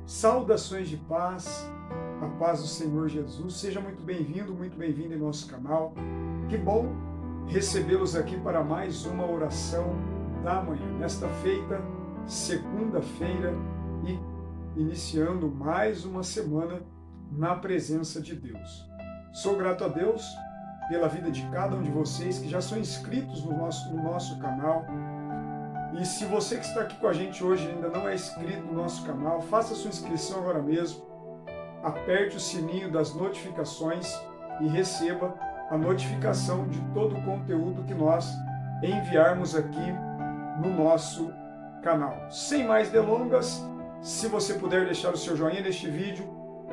Saudações de paz, a paz do Senhor Jesus. Seja muito bem-vindo, muito bem-vindo em nosso canal. Que bom recebê-los aqui para mais uma oração da manhã. Nesta feita, segunda-feira, e iniciando mais uma semana na presença de Deus. Sou grato a Deus pela vida de cada um de vocês que já são inscritos no nosso canal. E se você que está aqui com a gente hoje ainda não é inscrito no nosso canal, faça sua inscrição agora mesmo, aperte o sininho das notificações e receba a notificação de todo o conteúdo que nós enviarmos aqui no nosso canal. Sem mais delongas, se você puder deixar o seu joinha neste vídeo,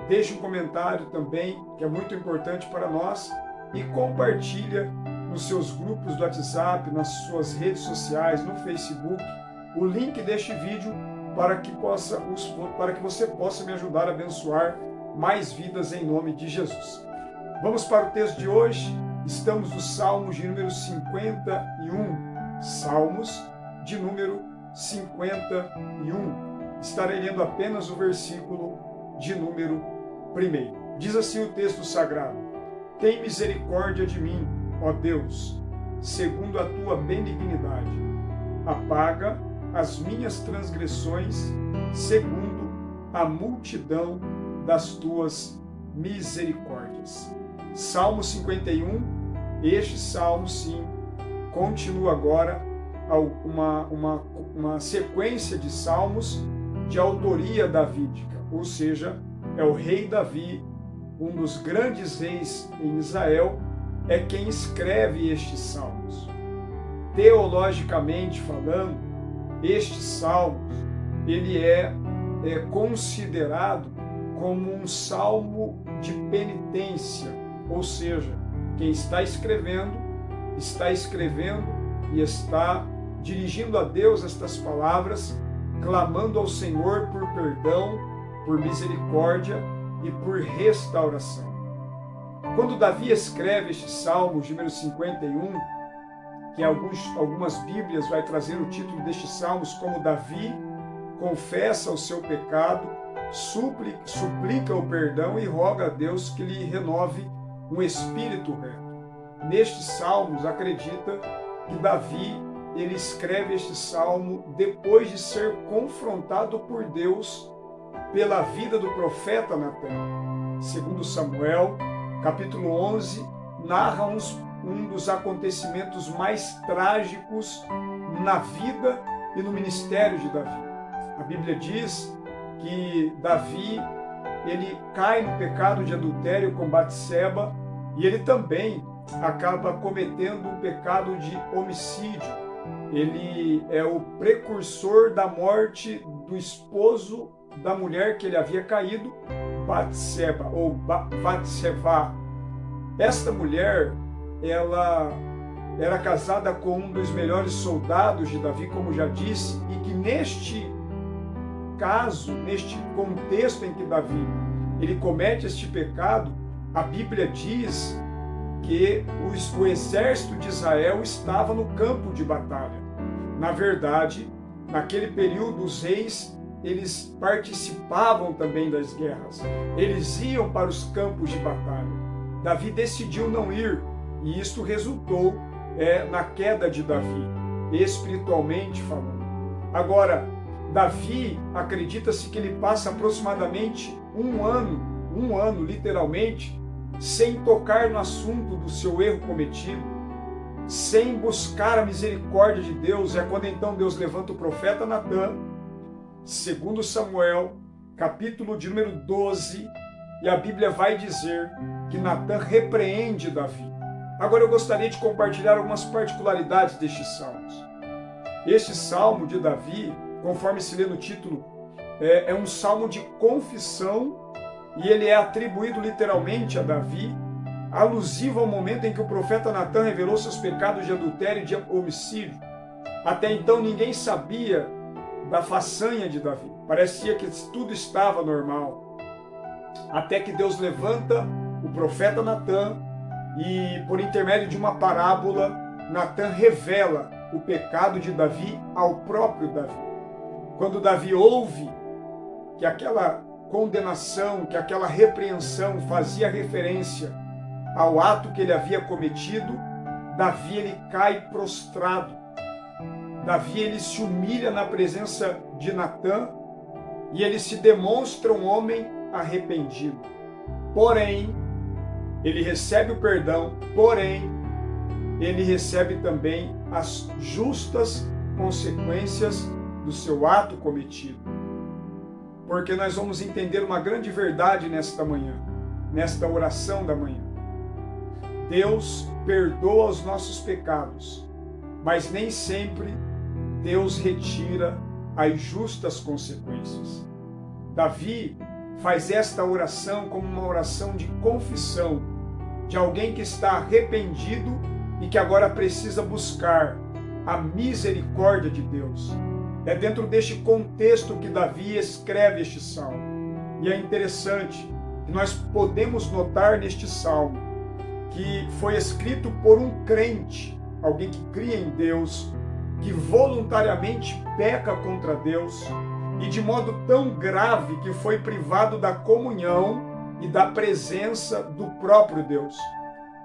deixe um comentário também, que é muito importante para nós, e compartilha nos seus grupos do WhatsApp, nas suas redes sociais, no Facebook, o link deste vídeo para que você possa me ajudar a abençoar mais vidas em nome de Jesus. Vamos para o texto de hoje. Estamos no Salmos de número 51. Salmos de número 51. Estarei lendo apenas o versículo de número 1. Diz assim o texto sagrado: Tem misericórdia de mim, ó Deus, segundo a tua benignidade. Apaga as minhas transgressões, segundo a multidão das tuas misericórdias. Salmo 51, este salmo, sim, continua agora uma sequência de salmos de autoria davídica, ou seja, é o rei Davi, um dos grandes reis em Israel, é quem escreve estes salmos. Teologicamente falando, estes salmos, ele é considerado como um salmo de penitência, ou seja, quem está escrevendo e está dirigindo a Deus estas palavras, clamando ao Senhor por perdão, por misericórdia e por restauração. Quando Davi escreve este Salmo, número 51, que algumas Bíblias vai trazer o título destes Salmos como Davi confessa o seu pecado, suplica o perdão e roga a Deus que lhe renove um espírito reto. Nestes Salmos, acredita que Davi ele escreve este Salmo depois de ser confrontado por Deus pela vida do profeta Natan. Segundo Samuel, capítulo 11, narra um dos acontecimentos mais trágicos na vida e no ministério de Davi. A Bíblia diz que Davi ele cai no pecado de adultério com Batseba e ele também acaba cometendo o pecado de homicídio. Ele é o precursor da morte do esposo da mulher que ele havia caído, Batseba ou Batseba. Esta mulher, ela era casada com um dos melhores soldados de Davi, como já disse, e que neste caso, neste contexto em que Davi ele comete este pecado, a Bíblia diz que o exército de Israel estava no campo de batalha. Na verdade, naquele período, os reis eles participavam também das guerras. Eles iam para os campos de batalha. Davi decidiu não ir e isso resultou na queda de Davi, espiritualmente falando. Agora, Davi, acredita-se que ele passa aproximadamente um ano literalmente, sem tocar no assunto do seu erro cometido, sem buscar a misericórdia de Deus. É quando então Deus levanta o profeta Natan, segundo Samuel, capítulo de número 12, e a Bíblia vai dizer que Natan repreende Davi. Agora eu gostaria de compartilhar algumas particularidades destes salmos. Este salmo de Davi, conforme se lê no título, é um salmo de confissão e ele é atribuído literalmente a Davi, alusivo ao momento em que o profeta Natan revelou seus pecados de adultério e de homicídio. Até então ninguém sabia da façanha de Davi. Parecia que tudo estava normal. Até que Deus levanta o profeta Natan e, por intermédio de uma parábola, Natan revela o pecado de Davi ao próprio Davi. Quando Davi ouve que aquela condenação, que aquela repreensão fazia referência ao ato que ele havia cometido, Davi ele cai prostrado. Davi ele se humilha na presença de Natã e ele se demonstra um homem arrependido. Porém, ele recebe o perdão, porém, ele recebe também as justas consequências do seu ato cometido. Porque nós vamos entender uma grande verdade nesta manhã, nesta oração da manhã. Deus perdoa os nossos pecados, mas nem sempre Deus retira as justas consequências. Davi faz esta oração como uma oração de confissão, de alguém que está arrependido e que agora precisa buscar a misericórdia de Deus. É dentro deste contexto que Davi escreve este salmo. E é interessante que nós podemos notar neste salmo que foi escrito por um crente, alguém que cria em Deus, que voluntariamente peca contra Deus e de modo tão grave que foi privado da comunhão e da presença do próprio Deus.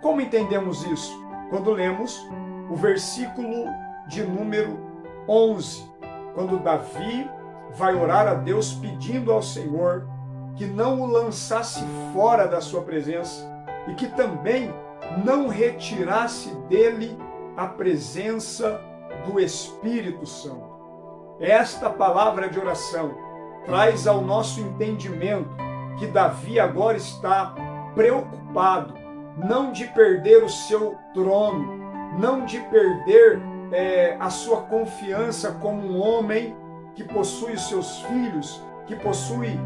Como entendemos isso? Quando lemos o versículo de número 11, quando Davi vai orar a Deus pedindo ao Senhor que não o lançasse fora da sua presença e que também não retirasse dele a presença do Espírito Santo. Esta palavra de oração traz ao nosso entendimento que Davi agora está preocupado, não de perder o seu trono, não de perder a sua confiança como um homem que possui os seus filhos, que possui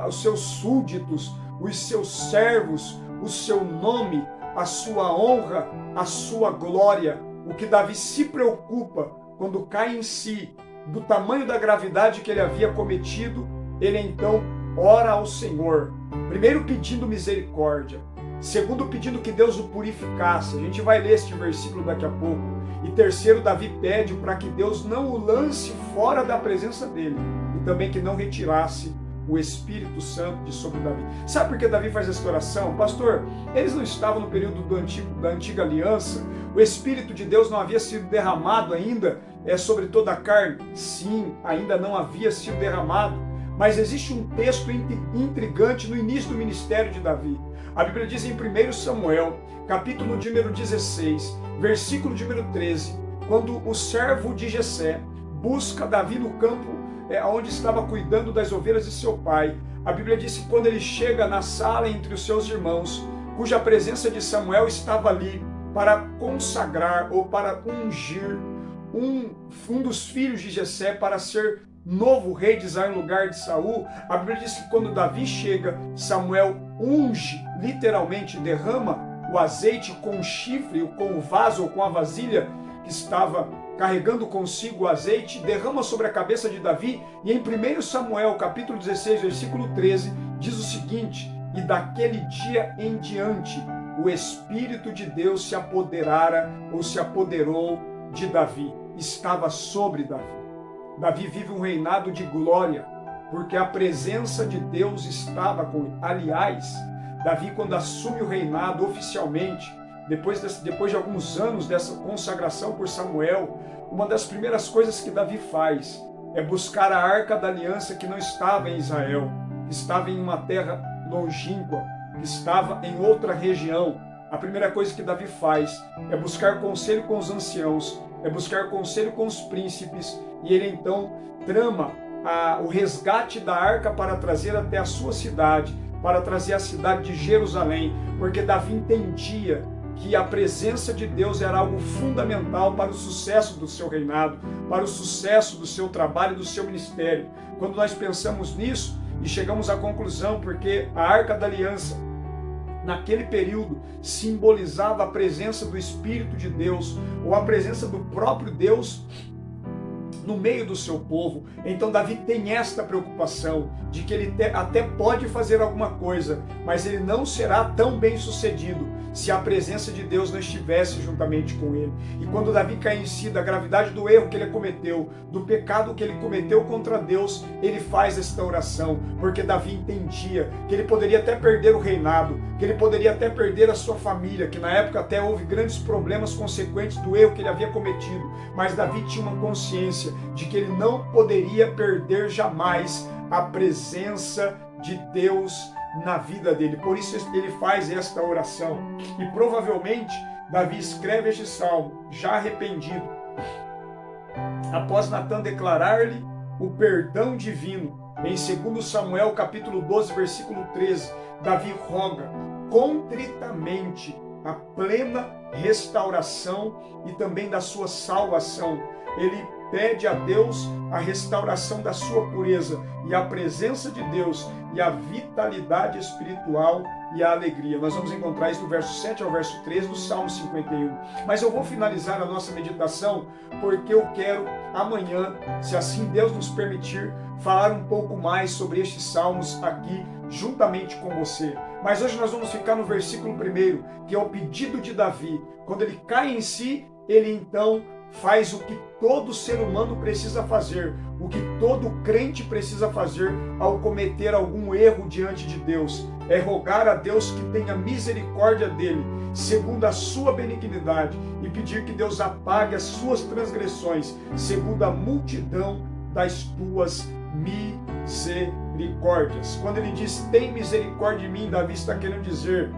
os seus súditos, os seus servos, o seu nome, a sua honra, a sua glória. O que Davi se preocupa quando cai em si do tamanho da gravidade que ele havia cometido, ele então ora ao Senhor, primeiro pedindo misericórdia, segundo pedindo que Deus o purificasse. A gente vai ler este versículo daqui a pouco. E terceiro, Davi pede para que Deus não o lance fora da presença dele e também que não retirasse o Espírito Santo de sobre Davi. Sabe por que Davi faz essa oração? Pastor, eles não estavam no período da antiga aliança? O Espírito de Deus não havia sido derramado ainda sobre toda a carne? Sim, ainda não havia sido derramado. Mas existe um texto intrigante no início do ministério de Davi. A Bíblia diz em 1 Samuel, capítulo de número 16, versículo de número 13, quando o servo de Jessé busca Davi no campo onde estava cuidando das ovelhas de seu pai. A Bíblia diz que quando ele chega na sala entre os seus irmãos, cuja presença de Samuel estava ali para consagrar ou para ungir um dos filhos de Jessé para ser novo rei de Israel em lugar de Saul, a Bíblia diz que quando Davi chega, Samuel unge, literalmente derrama o azeite com o chifre, com o vaso ou com a vasilha que estava carregando consigo o azeite, derrama sobre a cabeça de Davi, e em 1 Samuel, capítulo 16, versículo 13, diz o seguinte: e daquele dia em diante, o Espírito de Deus se apoderara ou se apoderou de Davi, estava sobre Davi. Davi vive um reinado de glória, porque a presença de Deus estava com ele. Aliás, Davi, quando assume o reinado oficialmente, depois de alguns anos dessa consagração por Samuel, uma das primeiras coisas que Davi faz é buscar a arca da aliança que não estava em Israel, que estava em uma terra longínqua, que estava em outra região. A primeira coisa que Davi faz é buscar conselho com os anciãos, é buscar conselho com os príncipes, e ele então trama o resgate da arca para trazer até a sua cidade, para trazer a cidade de Jerusalém, porque Davi entendia que a presença de Deus era algo fundamental para o sucesso do seu reinado, para o sucesso do seu trabalho, do seu ministério. Quando nós pensamos nisso e chegamos à conclusão, porque a Arca da Aliança, naquele período, simbolizava a presença do Espírito de Deus, ou a presença do próprio Deus no meio do seu povo. Então Davi tem esta preocupação de que ele até pode fazer alguma coisa, mas ele não será tão bem sucedido se a presença de Deus não estivesse juntamente com ele. E quando Davi cai em si da gravidade do erro que ele cometeu, do pecado que ele cometeu contra Deus, ele faz esta oração, porque Davi entendia que ele poderia até perder o reinado, que ele poderia até perder a sua família, que na época até houve grandes problemas consequentes do erro que ele havia cometido, mas Davi tinha uma consciência de que ele não poderia perder jamais a presença de Deus na vida dele. Por isso ele faz esta oração. E provavelmente Davi escreve este salmo já arrependido, após Natã declarar-lhe o perdão divino. Em 2 Samuel capítulo 12, versículo 13, Davi roga contritamente a plena restauração e também da sua salvação. Ele pede a Deus a restauração da sua pureza e a presença de Deus e a vitalidade espiritual e a alegria. Nós vamos encontrar isso do verso 7 ao verso 13 do Salmo 51. Mas eu vou finalizar a nossa meditação porque eu quero amanhã, se assim Deus nos permitir, falar um pouco mais sobre estes salmos aqui juntamente com você. Mas hoje nós vamos ficar no versículo 1, que é o pedido de Davi. Quando ele cai em si, ele então faz o que todo ser humano precisa fazer, o que todo crente precisa fazer ao cometer algum erro diante de Deus. É rogar a Deus que tenha misericórdia dele, segundo a sua benignidade, e pedir que Deus apague as suas transgressões, segundo a multidão das tuas misericórdias. Quando ele diz, tem misericórdia de mim, Davi está querendo dizer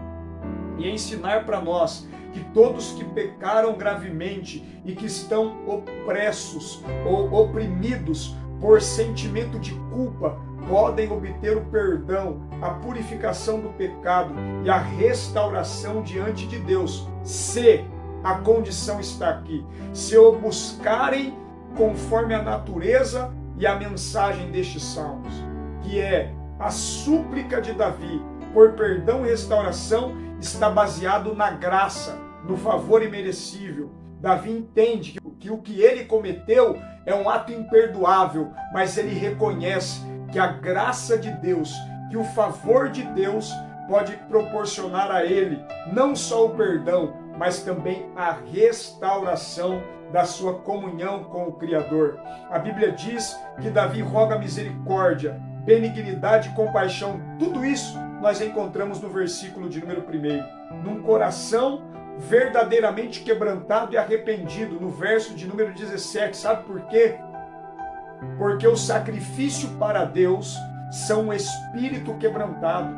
e ensinar para nós que todos que pecaram gravemente e que estão opressos ou oprimidos por sentimento de culpa podem obter o perdão, a purificação do pecado e a restauração diante de Deus, se a condição está aqui, se o buscarem conforme a natureza e a mensagem destes salmos, que é a súplica de Davi por perdão e restauração, está baseado na graça, no favor imerecível. Davi entende que o que ele cometeu é um ato imperdoável, mas ele reconhece que a graça de Deus, que o favor de Deus pode proporcionar a ele não só o perdão, mas também a restauração da sua comunhão com o Criador. A Bíblia diz que Davi roga misericórdia, benignidade e compaixão. Tudo isso nós encontramos no versículo de número 1. Num coração verdadeiramente quebrantado e arrependido, no verso de número 17. Sabe por quê? Porque o sacrifício para Deus são um espírito quebrantado.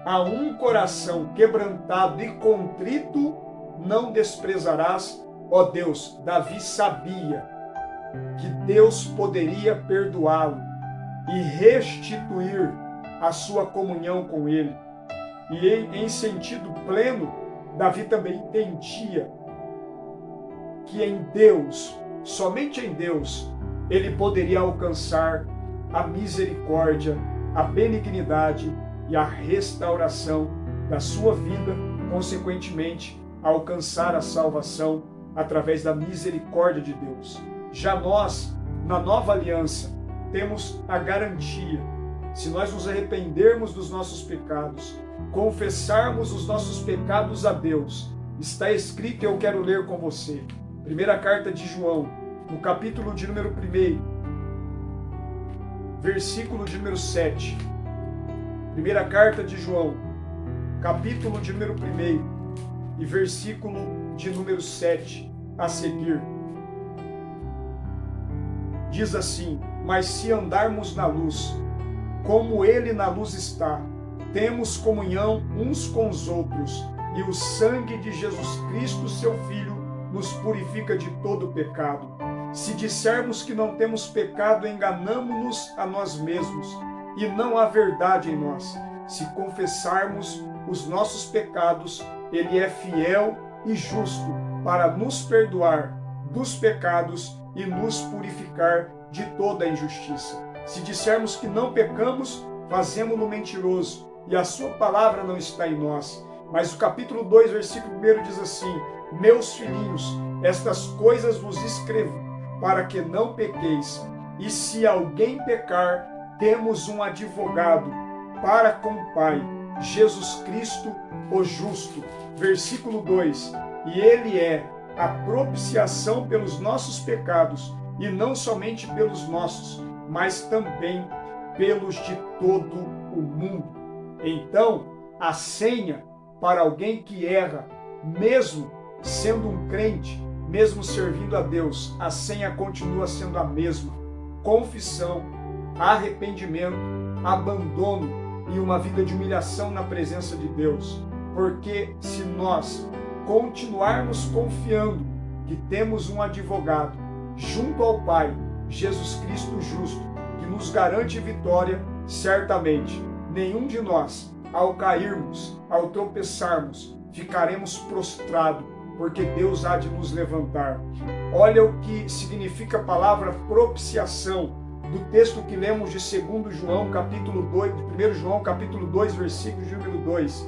A um coração quebrantado e contrito não desprezarás, ó Deus. Davi sabia que Deus poderia perdoá-lo e restituir a sua comunhão com ele. E em sentido pleno, Davi também entendia que em Deus, somente em Deus, ele poderia alcançar a misericórdia, a benignidade e a restauração da sua vida, consequentemente, alcançar a salvação através da misericórdia de Deus. Já nós, na nova aliança, temos a garantia, se nós nos arrependermos dos nossos pecados, confessarmos os nossos pecados a Deus, está escrito e eu quero ler com você. Primeira carta de João, no capítulo de número 1, versículo de número 7. Primeira carta de João, capítulo de número 1 e versículo de número 7 a seguir. Diz assim: mas se andarmos na luz, como ele na luz está, temos comunhão uns com os outros, e o sangue de Jesus Cristo, seu Filho, nos purifica de todo pecado. Se dissermos que não temos pecado, enganamo-nos a nós mesmos, e não há verdade em nós. Se confessarmos os nossos pecados, ele é fiel e justo para nos perdoar dos pecados e nos purificar de toda a injustiça. Se dissermos que não pecamos, fazemo-no mentiroso, e a sua palavra não está em nós. Mas o capítulo 2, versículo 1 diz assim: meus filhinhos, estas coisas vos escrevo, para que não pequeis. E se alguém pecar, temos um advogado para com o Pai, Jesus Cristo, o justo. Versículo 2: e ele é a propiciação pelos nossos pecados, e não somente pelos nossos, mas também pelos de todo o mundo. Então, a senha para alguém que erra, mesmo sendo um crente, mesmo servindo a Deus, a senha continua sendo a mesma: confissão, arrependimento, abandono e uma vida de humilhação na presença de Deus. Porque se nós continuarmos confiando que temos um advogado junto ao Pai, Jesus Cristo justo, que nos garante vitória, certamente nenhum de nós, ao cairmos, ao tropeçarmos, ficaremos prostrados, porque Deus há de nos levantar. Olha o que significa a palavra propiciação do texto que lemos de 2 João, capítulo 2, de 1 João, capítulo 2, versículo de número 2.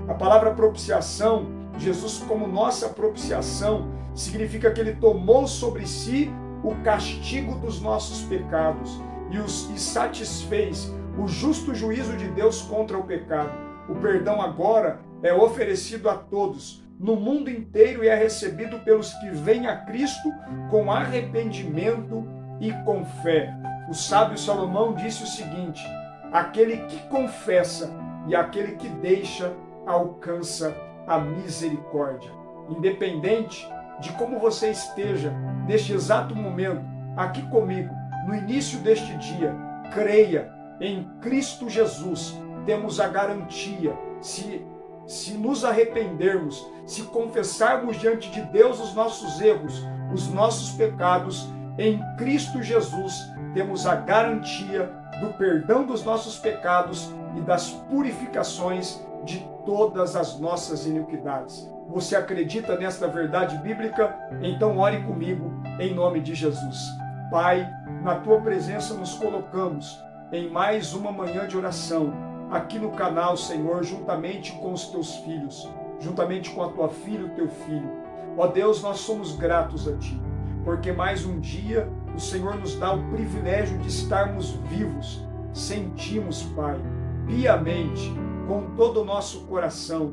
A palavra propiciação, Jesus como nossa propiciação, significa que ele tomou sobre si o castigo dos nossos pecados e satisfez o justo juízo de Deus contra o pecado. O perdão agora é oferecido a todos, no mundo inteiro, e é recebido pelos que vêm a Cristo com arrependimento e com fé. O sábio Salomão disse o seguinte: aquele que confessa e aquele que deixa alcança a misericórdia. Independente de como você esteja neste exato momento, aqui comigo, no início deste dia, creia em Cristo Jesus. Temos a garantia, se nos arrependermos, se confessarmos diante de Deus os nossos erros, os nossos pecados, em Cristo Jesus temos a garantia do perdão dos nossos pecados e das purificações de todas as nossas iniquidades. Você acredita nesta verdade bíblica? Então ore comigo em nome de Jesus. Pai, na tua presença nos colocamos em mais uma manhã de oração, aqui no canal, Senhor, juntamente com os teus filhos, juntamente com a tua filha e o teu filho. Ó Deus, nós somos gratos a ti, porque mais um dia o Senhor nos dá o privilégio de estarmos vivos. Sentimos, Pai, piamente, com todo o nosso coração,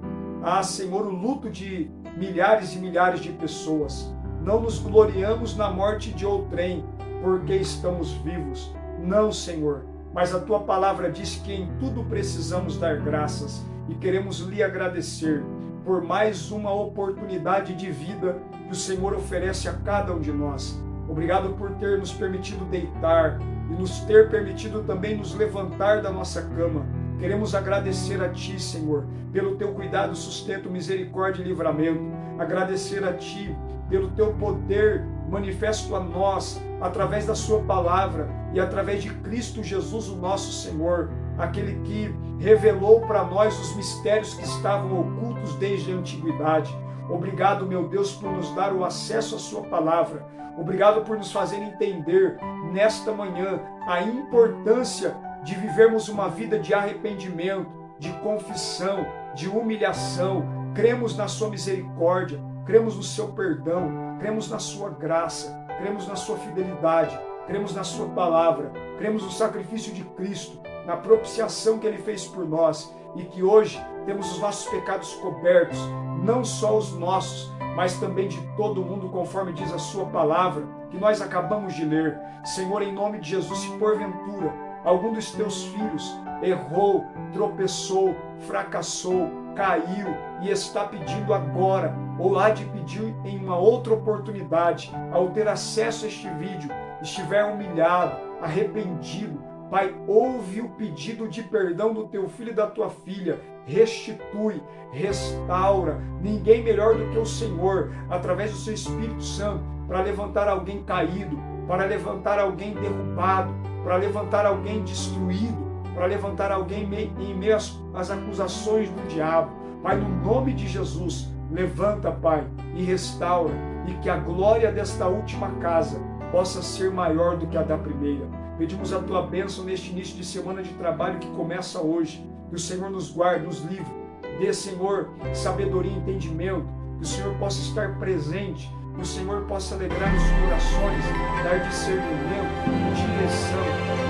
Senhor, o luto de milhares e milhares de pessoas. Não nos gloriamos na morte de outrem, porque estamos vivos. Não, Senhor, mas a tua palavra diz que em tudo precisamos dar graças e queremos lhe agradecer por mais uma oportunidade de vida que o Senhor oferece a cada um de nós. Obrigado por ter nos permitido deitar e nos ter permitido também nos levantar da nossa cama. Queremos agradecer a Ti, Senhor, pelo Teu cuidado, sustento, misericórdia e livramento. Agradecer a Ti pelo Teu poder manifesto a nós, através da Sua palavra e através de Cristo Jesus, o nosso Senhor, aquele que revelou para nós os mistérios que estavam ocultos desde a antiguidade. Obrigado, meu Deus, por nos dar o acesso à Sua palavra. Obrigado por nos fazer entender nesta manhã a importância de vivermos uma vida de arrependimento, de confissão, de humilhação. Cremos na Sua misericórdia, cremos no Seu perdão, cremos na Sua graça, cremos na Sua fidelidade, cremos na Sua palavra, cremos no sacrifício de Cristo, na propiciação que Ele fez por nós e que hoje temos os nossos pecados cobertos, não só os nossos, mas também de todo mundo, conforme diz a Sua palavra, que nós acabamos de ler. Senhor, em nome de Jesus, se porventura algum dos Teus filhos errou, tropeçou, fracassou, caiu e está pedindo agora, ou há de pedir em uma outra oportunidade, ao ter acesso a este vídeo, estiver humilhado, arrependido, Pai, ouve o pedido de perdão do Teu filho e da Tua filha, restitui, restaura. Ninguém melhor do que o Senhor, através do Seu Espírito Santo, para levantar alguém caído, para levantar alguém derrubado, para levantar alguém destruído, para levantar alguém em meio às acusações do diabo. Pai, no nome de Jesus, levanta, Pai, e restaura, e que a glória desta última casa possa ser maior do que a da primeira. Pedimos a Tua bênção neste início de semana de trabalho que começa hoje. Que o Senhor nos guarde, nos livre. Dê, Senhor, sabedoria e entendimento. Que o Senhor possa estar presente. Que o Senhor possa alegrar os corações, dar discernimento, direção,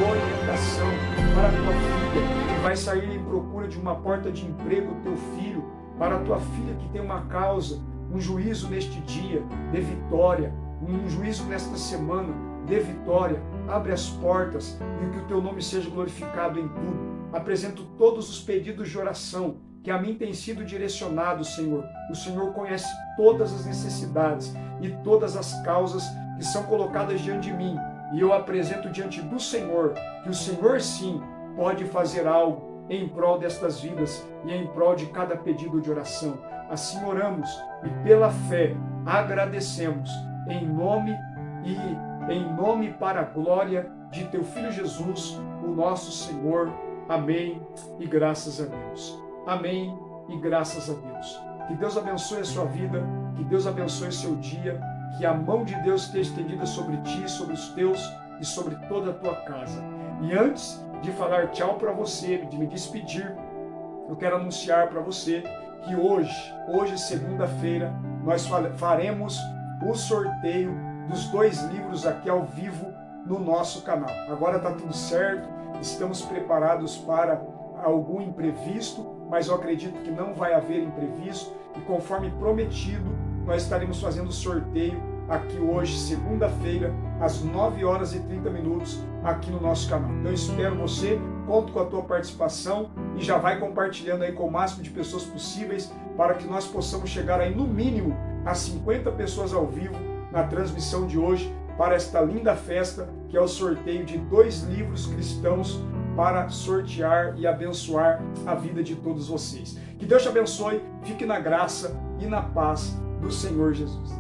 orientação para a Tua filha, que vai sair em procura de uma porta de emprego, Teu filho, para a tua filha que tem uma causa, um juízo neste dia, de vitória, um juízo nesta semana, de vitória. Abre as portas e que o teu nome seja glorificado em tudo. Apresento todos os pedidos de oração que a mim tem sido direcionado, Senhor. O Senhor conhece todas as necessidades e todas as causas que são colocadas diante de mim. E eu apresento diante do Senhor, que o Senhor sim pode fazer algo em prol destas vidas e em prol de cada pedido de oração. Assim oramos e pela fé agradecemos em nome para a glória de teu Filho Jesus, o nosso Senhor. Amém e graças a Deus. Amém e graças a Deus. Que Deus abençoe a sua vida, que Deus abençoe o seu dia, que a mão de Deus esteja estendida sobre ti, sobre os teus e sobre toda a tua casa. E antes de falar tchau para você, de me despedir, eu quero anunciar para você que hoje segunda-feira, nós faremos o sorteio dos 2 livros aqui ao vivo no nosso canal. Agora está tudo certo, estamos preparados para algum imprevisto, mas eu acredito que não vai haver imprevisto e conforme prometido, nós estaremos fazendo o sorteio aqui hoje, segunda-feira, às 9h30, aqui no nosso canal. Então eu espero você, conto com a tua participação e já vai compartilhando aí com o máximo de pessoas possíveis para que nós possamos chegar aí no mínimo a 50 pessoas ao vivo na transmissão de hoje para esta linda festa que é o sorteio de 2 livros cristãos para sortear e abençoar a vida de todos vocês. Que Deus te abençoe, fique na graça e na paz do Senhor Jesus.